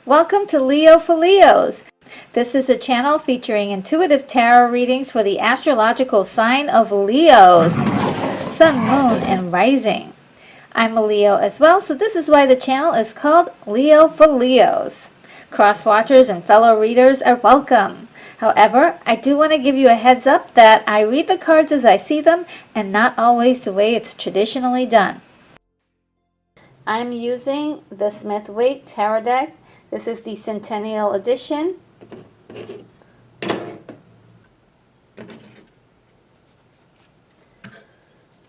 Welcome to Leo for Leos. This is a channel featuring intuitive tarot readings for the astrological sign of Leos, Sun, Moon, and Rising. I'm a Leo as well, so this is why the channel is called Leo for Leos. Cross-watchers and fellow readers are welcome. However, I do want to give you a heads up that I read the cards as I see them and not always the way it's traditionally done. I'm using the Smith-Waite Tarot deck. This is the Centennial Edition.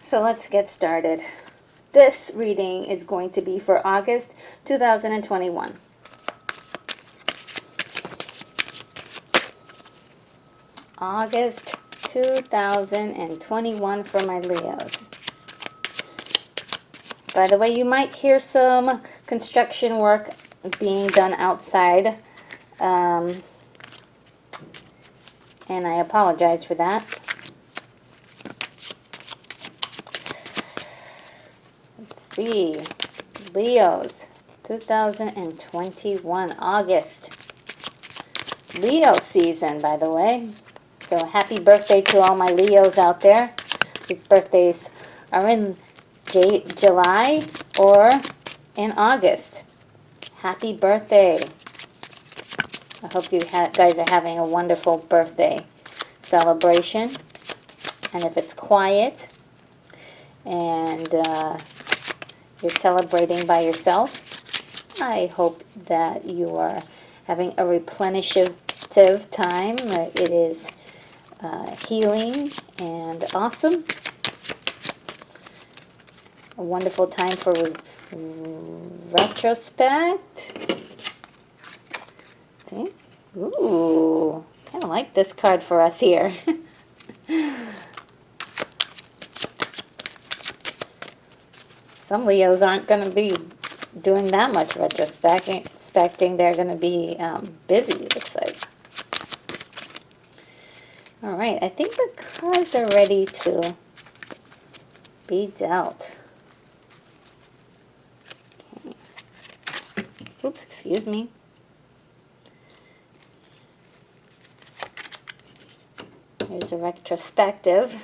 So let's get started. This reading is going to be for August 2021. August 2021 for my Leos. By the way, you might hear some construction work being done outside, and I apologize for that. Let's see, Leos, 2021, August. Leo season, by the way. So happy birthday to all my Leos out there. These birthdays are in July or in August. Happy birthday. I hope you guys are having a wonderful birthday celebration. And if it's quiet and you're celebrating by yourself, I hope that you are having a replenishative time. It is healing and awesome. A wonderful time for retrospect. See? Ooh, kind of like this card for us here. Some Leos aren't going to be doing that much retrospecting. They're going to be busy, it looks like. All right, I think the cards are ready to be dealt. Okay. Oops, excuse me. Here's a retrospective.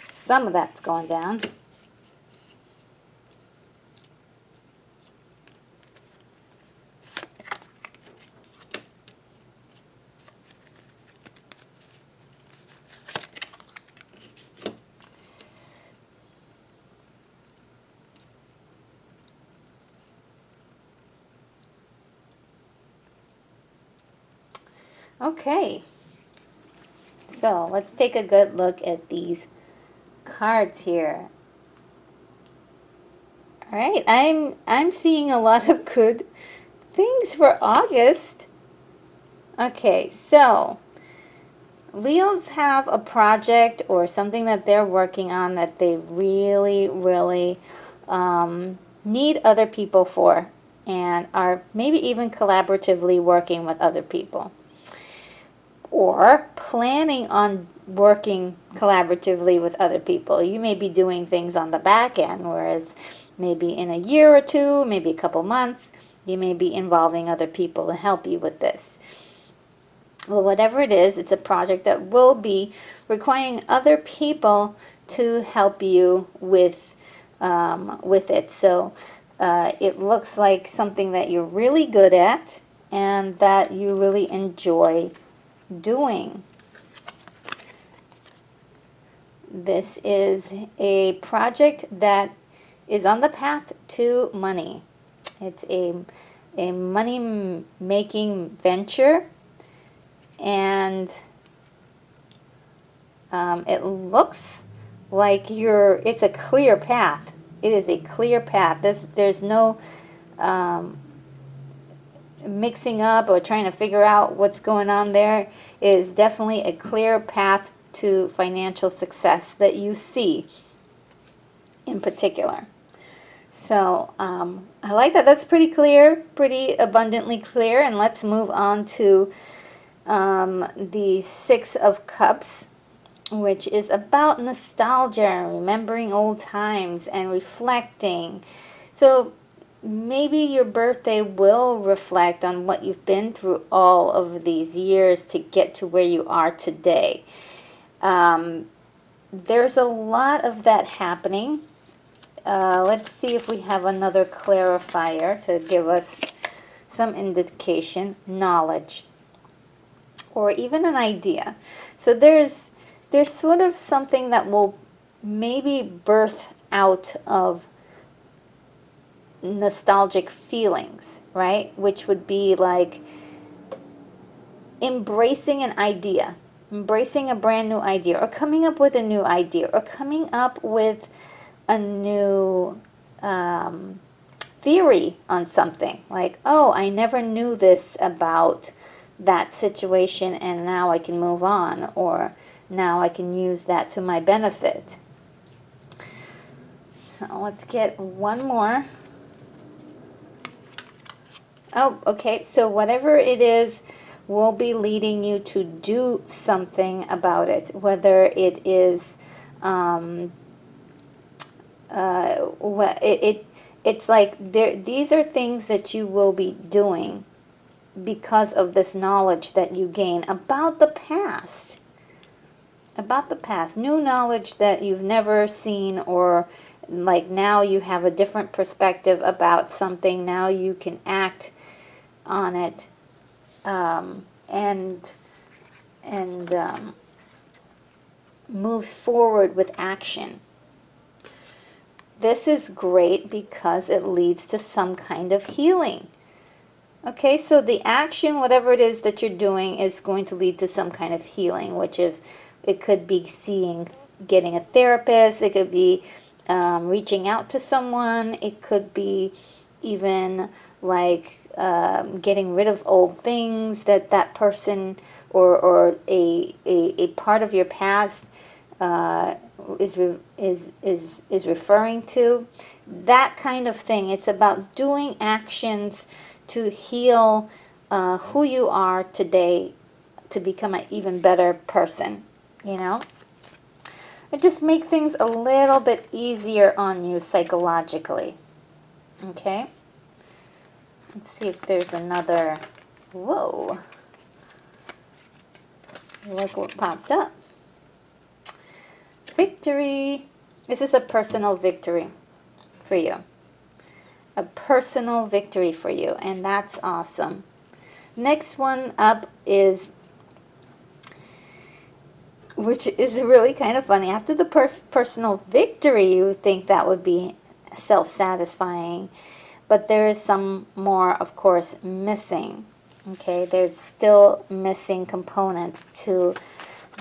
Some of that's going down. Okay, so let's take a good look at these cards here. All right, I'm seeing a lot of good things for August. Okay, so Leos have a project or something that they're working on that they really, really need other people for, and are maybe even collaboratively working with other people, or planning on working collaboratively with other people. You may be doing things on the back end, whereas maybe in a year or two, maybe a couple months, you may be involving other people to help you with this. Well, whatever it is, it's a project that will be requiring other people to help you with it. So it looks like something that you're really good at and that you really enjoy doing. This is a project that is on the path to money. It's a money-making venture, and it looks like it's a clear path. It is a clear path. There's no mixing up or trying to figure out what's going on there. It is definitely a clear path to financial success that you see in particular. So I like that. That's pretty clear, pretty abundantly clear. And let's move on to the Six of Cups, which is about nostalgia, remembering old times and reflecting. So maybe your birthday will reflect on what you've been through all of these years to get to where you are today. There's a lot of that happening. Let's see if we have another clarifier to give us some indication, knowledge, or even an idea. So there's sort of something that will maybe birth out of nostalgic feelings, right? Which would be like embracing an idea, embracing a brand new idea, or coming up with a new idea, or coming up with a new theory on something. Like, oh, I never knew this about that situation, and now I can move on, or now I can use that to my benefit. So let's get one more. Oh, okay. So whatever it is will be leading you to do something about it, whether it is it's like these are things that you will be doing because of this knowledge that you gain about the past. About the past. New knowledge that you've never seen, or like now you have a different perspective about something. Now you can act on it and move forward with action. This is great because it leads to some kind of healing. Okay, so the action, whatever it is that you're doing, is going to lead to some kind of healing, which is, it could be getting a therapist, it could be reaching out to someone, it could be even like getting rid of old things that person or a part of your past is referring to. That kind of thing. It's about doing actions to heal who you are today, to become an even better person, you know? And just make things a little bit easier on you psychologically. Okay? Let's see if there's another. Whoa. Look what popped up. Victory. This is a personal victory for you. A personal victory for you, and that's awesome. Next one up is, which is really kind of funny. After the personal victory, you would think that would be self-satisfying, but there is some more, of course, missing. Okay, there's still missing components to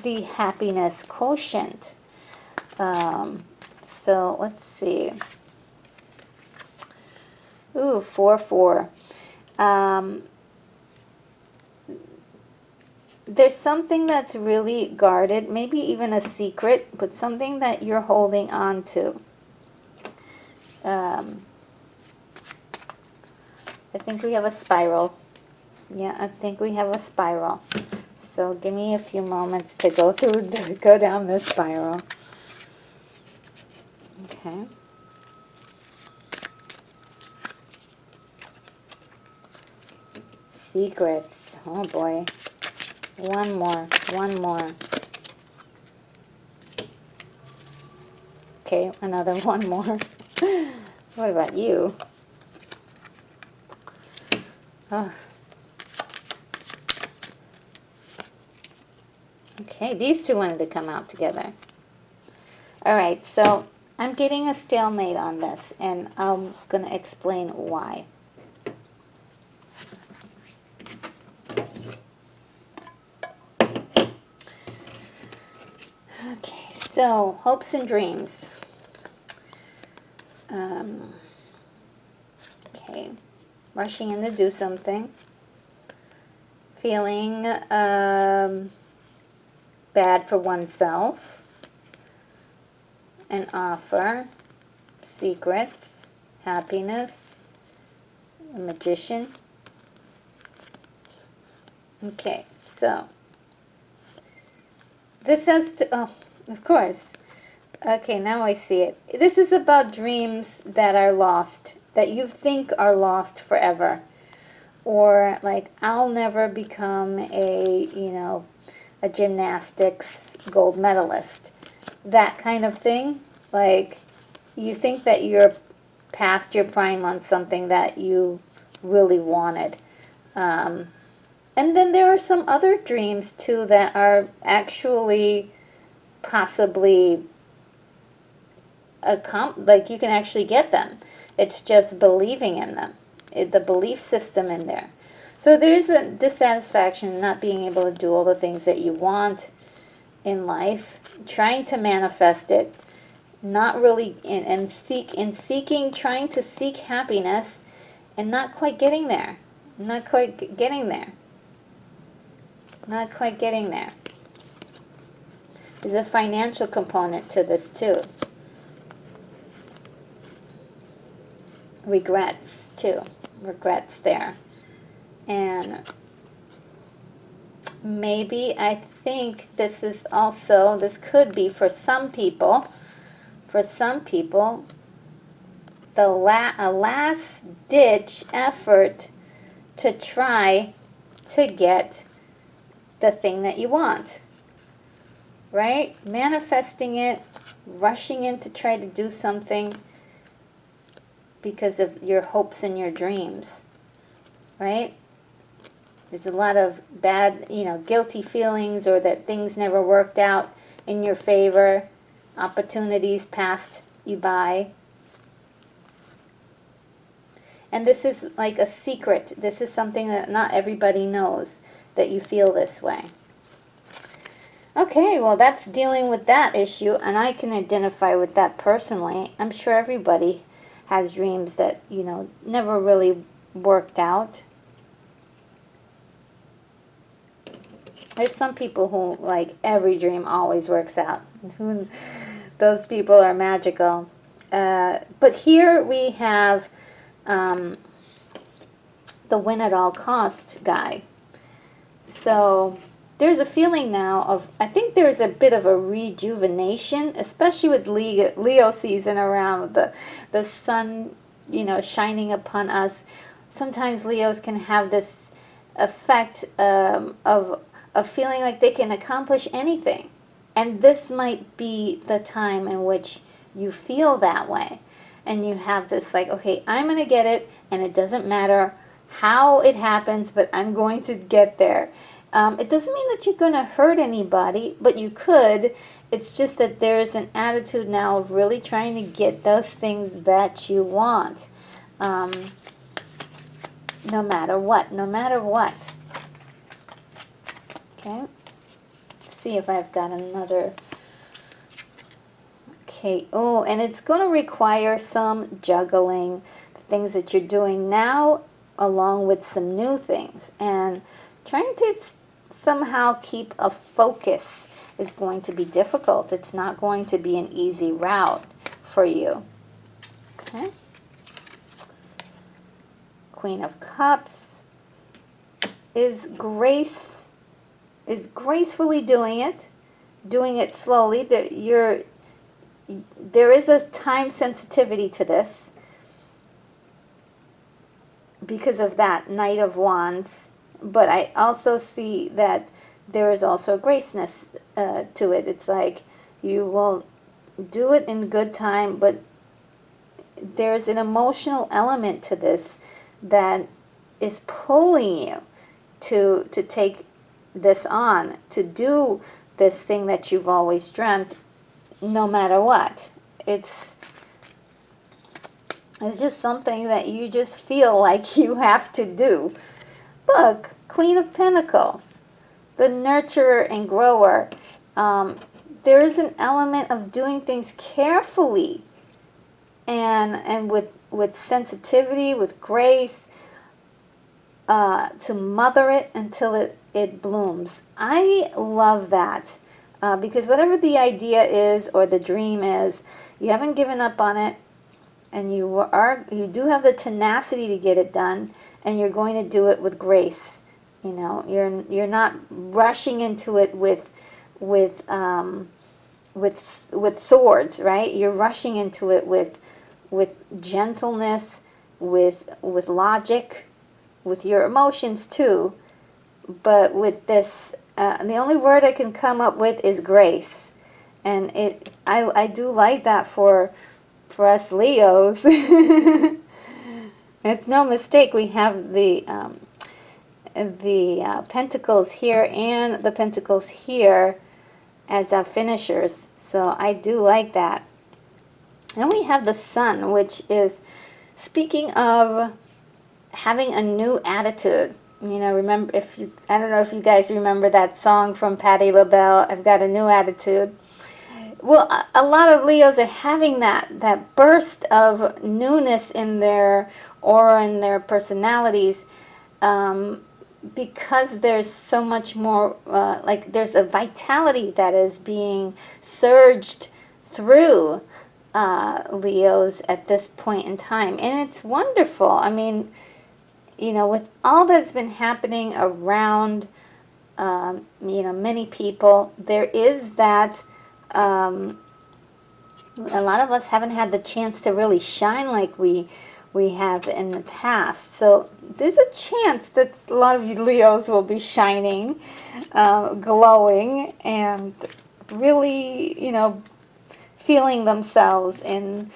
the happiness quotient. So let's see. Ooh, 4-4. There's something that's really guarded, maybe even a secret, but something that you're holding on to. I think we have a spiral. Yeah, I think we have a spiral. So give me a few moments to go down this spiral. Okay. Secrets. Oh boy. One more. Okay, another one more. What about you? Oh. Okay, these two wanted to come out together. All right, so I'm getting a stalemate on this, and I'm going to explain why. Okay, so hopes and dreams. Okay, rushing in to do something. Feeling bad for oneself. An offer. Secrets. Happiness. A magician. Okay, so this has to, oh, of course. Okay, now I see it. This is about dreams that are lost that you think are lost forever. Or like, I'll never become a gymnastics gold medalist. That kind of thing. Like, you think that you're past your prime on something that you really wanted. And then there are some other dreams too that are actually possibly like you can actually get them. It's just believing in them, the belief system in there. So there's a dissatisfaction in not being able to do all the things that you want in life, trying to manifest it, not really seeking, trying to seek happiness, and not quite getting there. Not quite getting there. Not quite getting there. There's a financial component to this too. Regrets too. Regrets there. And maybe I think this could be for some people, a last ditch effort to try to get the thing that you want, right? Manifesting it, rushing in to try to do something because of your hopes and your dreams, right? There's a lot of bad, guilty feelings, or that things never worked out in your favor, opportunities passed you by. And this is like a secret. This is something that not everybody knows, that you feel this way. Okay, well, that's dealing with that issue, and I can identify with that personally. I'm sure everybody has dreams that, never really worked out. There's some people who, like, every dream always works out. Those people are magical. But here we have the win at all cost guy. So there's a feeling now of, I think there's a bit of a rejuvenation, especially with Leo season around, the sun, shining upon us. Sometimes Leos can have this effect of feeling like they can accomplish anything. And this might be the time in which you feel that way. And you have this like, okay, I'm going to get it, and it doesn't matter how it happens, but I'm going to get there. It doesn't mean that you're going to hurt anybody, but you could. It's just that there's an attitude now of really trying to get those things that you want. No matter what. Okay. Let's see if I've got another. Okay. Oh, and it's going to require some juggling, things that you're doing now, along with some new things. And trying to somehow keep a focus is going to be difficult. It's not going to be an easy route for you. Okay. Queen of Cups is gracefully doing it slowly. There is a time sensitivity to this because of that Knight of Wands. But I also see that there is also a graceness to it. It's like you will do it in good time, but there's an emotional element to this that is pulling you to take this on, to do this thing that you've always dreamt, no matter what. It's just something that you just feel like you have to do. Look, Queen of Pentacles, the nurturer and grower. There is an element of doing things carefully and with sensitivity, with grace, to mother it until it blooms. I love that because whatever the idea is or the dream is, you haven't given up on it, and you do have the tenacity to get it done. And you're going to do it with grace. You're not rushing into it with swords, right? You're rushing into it with gentleness with logic, with your emotions too. But with this, the only word I can come up with is grace, and I do like that for us Leos. It's no mistake. We have the pentacles here and the pentacles here as our finishers. So I do like that. And we have the sun, which is speaking of having a new attitude. You know, remember, I don't know if you guys remember that song from Patti LaBelle, I've Got a New Attitude. Well, a lot of Leos are having that burst of newness in their aura and their personalities, because there's so much more, like there's a vitality that is being surged through Leos at this point in time. And it's wonderful. I mean, you know, with all that's been happening around, you know, many people, there is that, a lot of us haven't had the chance to really shine like we have in the past. So there's a chance that a lot of you Leos will be shining, glowing, and really, you know, feeling themselves in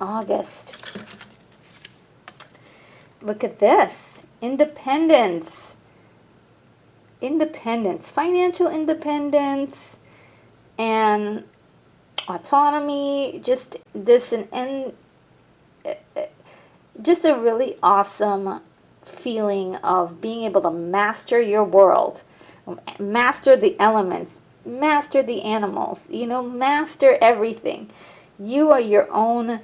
August. Look at this. Independence. Independence. Financial independence and autonomy. Just this just a really awesome feeling of being able to master your world, master the elements, master the animals, you know, master everything. You are your own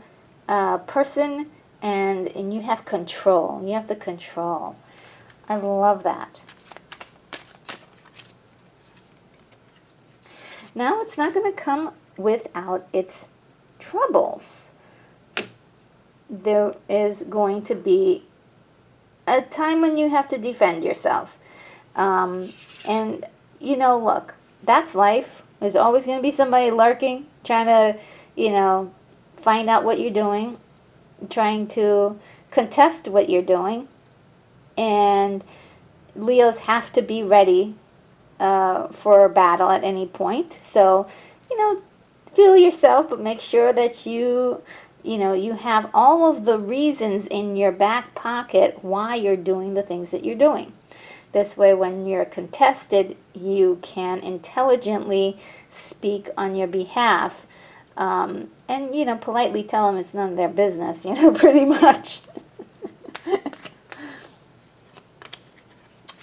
person, and you have control. You have the control. I love that. Now it's not going to come without its troubles. There is going to be a time when you have to defend yourself. And, you know, look, that's life. There's always going to be somebody lurking, trying to, you know, find out what you're doing, trying to contest what you're doing. And Leos have to be ready for a battle at any point. So, you know, feel yourself, but make sure that you know, you have all of the reasons in your back pocket why you're doing the things that you're doing. This way, when you're contested, you can intelligently speak on your behalf, and, you know, politely tell them it's none of their business, you know, pretty much.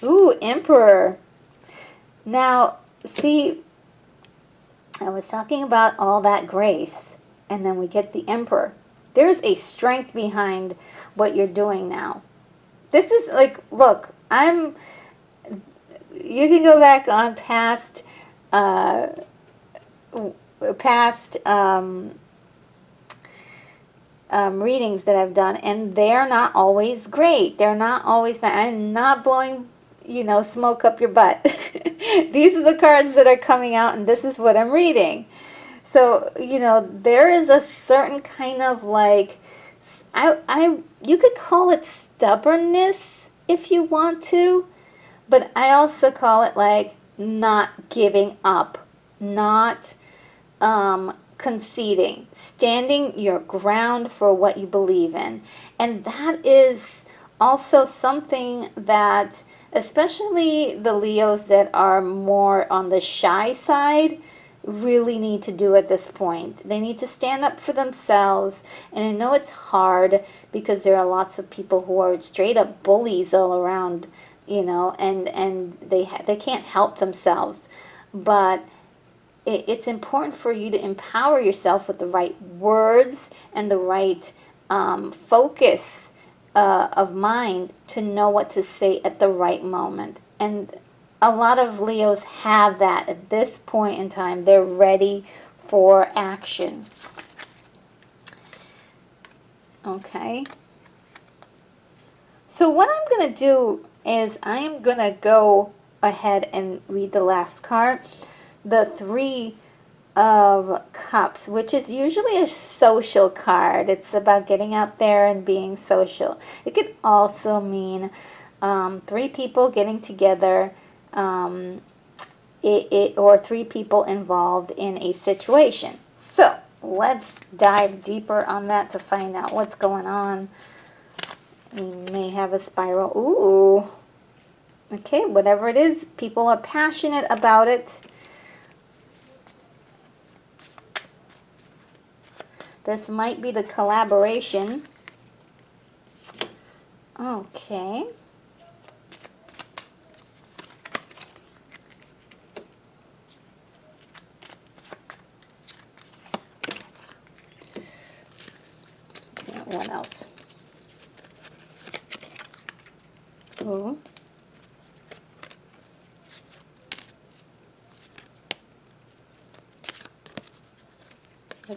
Ooh, Emperor. Now, see, I was talking about all that grace, and then we get the Emperor. There's a strength behind what you're doing now. This is like, look, you can go back on past readings that I've done, and they're not always great. They're not always, I'm not blowing, you know, smoke up your butt. These are the cards that are coming out, and this is what I'm reading. So, you know, there is a certain kind of like, you could call it stubbornness if you want to, but I also call it like not giving up, not conceding, standing your ground for what you believe in. And that is also something that, especially the Leos that are more on the shy side, really need to do at this point. They need to stand up for themselves. And I know it's hard because there are lots of people who are straight up bullies all around, you know, and they can't help themselves. But it's important for you to empower yourself with the right words and the right focus of mind to know what to say at the right moment. And a lot of Leos have that at this point in time. They're ready for action. Okay. So what I'm going to do is I am going to go ahead and read the last card. The 3 of Cups, which is usually a social card. It's about getting out there and being social. It could also mean three people getting together, or three people involved in a situation. So let's dive deeper on that to find out what's going on. We may have a spiral. Ooh. Okay, whatever it is, people are passionate about it. This might be the collaboration. Okay. What else? Ooh.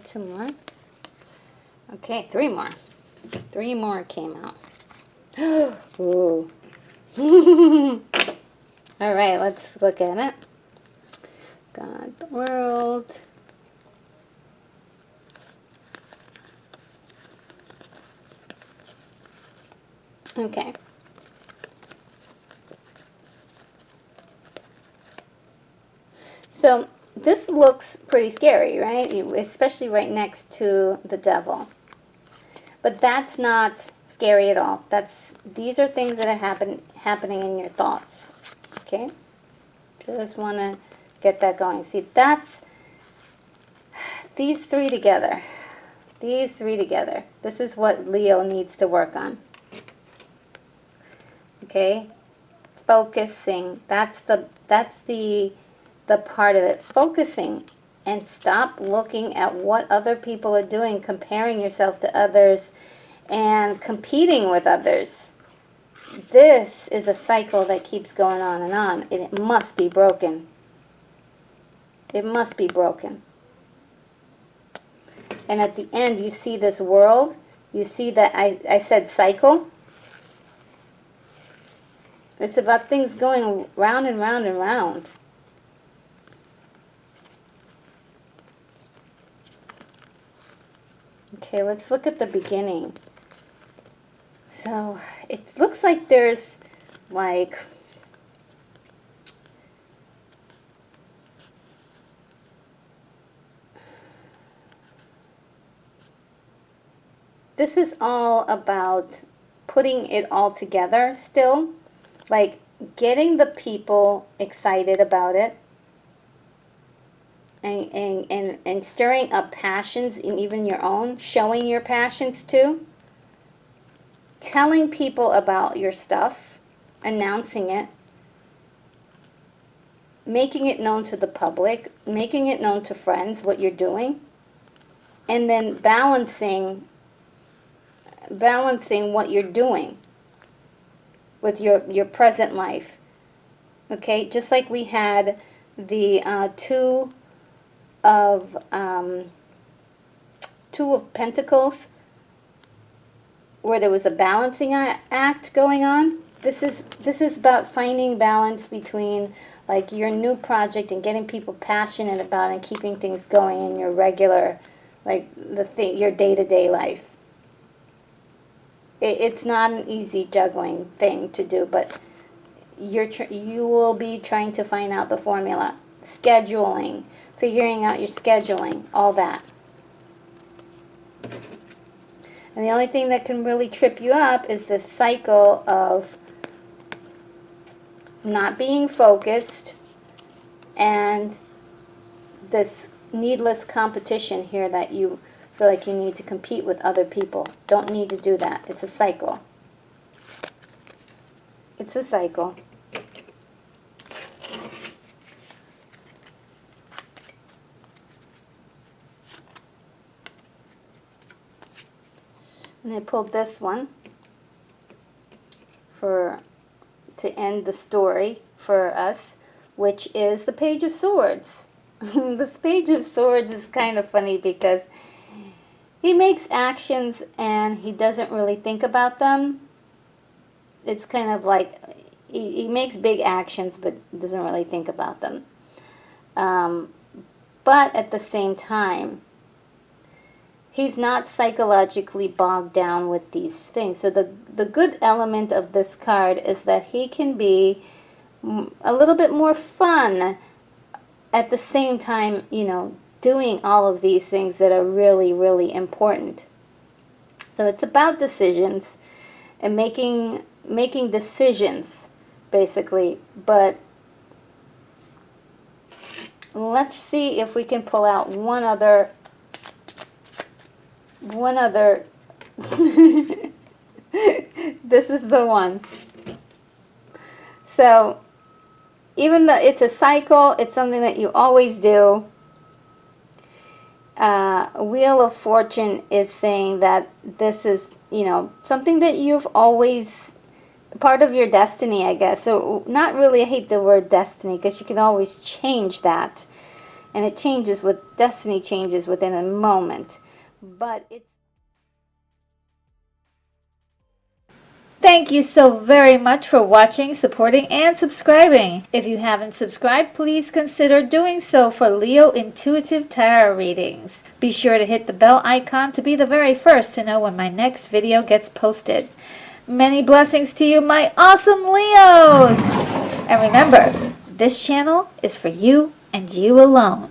Two more. Okay, three more. Three more came out. Ooh. All right, let's look at it. God, the world. Okay. So this looks pretty scary, right? Especially right next to the devil. But that's not scary at all. These are things that are happening in your thoughts. Okay? Just want to get that going. See, that's these three together. These three together. This is what Leo needs to work on. Okay? Focusing. That's the part of it. Focusing. And stop looking at what other people are doing, comparing yourself to others, and competing with others. This is a cycle that keeps going on and on. It must be broken. It must be broken. And at the end, you see this world. You see that I said cycle. It's about things going round and round and round. Okay, let's look at the beginning. So it looks like there's like this is all about putting it all together still, like getting the people excited about it, and stirring up passions in even your own, showing your passions too, telling people about your stuff, announcing it, making it known to the public, making it known to friends what you're doing, and then balancing what you're doing with your present life. Okay, just like we had the two of Pentacles, where there was a balancing act going on. This is about finding balance between like your new project and getting people passionate about it and keeping things going in your regular, like your day-to-day life. It's not an easy juggling thing to do, but you will be trying to find out the formula, scheduling, figuring out your scheduling, all that. And the only thing that can really trip you up is this cycle of not being focused and this needless competition here that you feel like you need to compete with other people. Don't need to do that. It's a cycle. It's a cycle. And I pulled this one to end the story for us, which is the Page of Swords. This Page of Swords is kind of funny because he makes actions and he doesn't really think about them. It's kind of like he makes big actions but doesn't really think about them. but at the same time, he's not psychologically bogged down with these things. So the good element of this card is that he can be a little bit more fun at the same time, you know, doing all of these things that are really, really important. So it's about decisions and making decisions, basically. But let's see if we can pull out one other this is the one. So even though it's a cycle, it's something that you always do. Wheel of Fortune is saying that this is, you know, something that you've always, part of your destiny, I guess. So not really, I hate the word destiny, because you can always change that. And it changes with, destiny changes within a moment. But it's... Thank you so very much for watching, supporting, and subscribing. If you haven't subscribed, please consider doing so for Leo Intuitive Tarot readings. Be sure to hit the bell icon to be the very first to know when my next video gets posted. Many blessings to you, my awesome Leos! And remember, this channel is for you and you alone.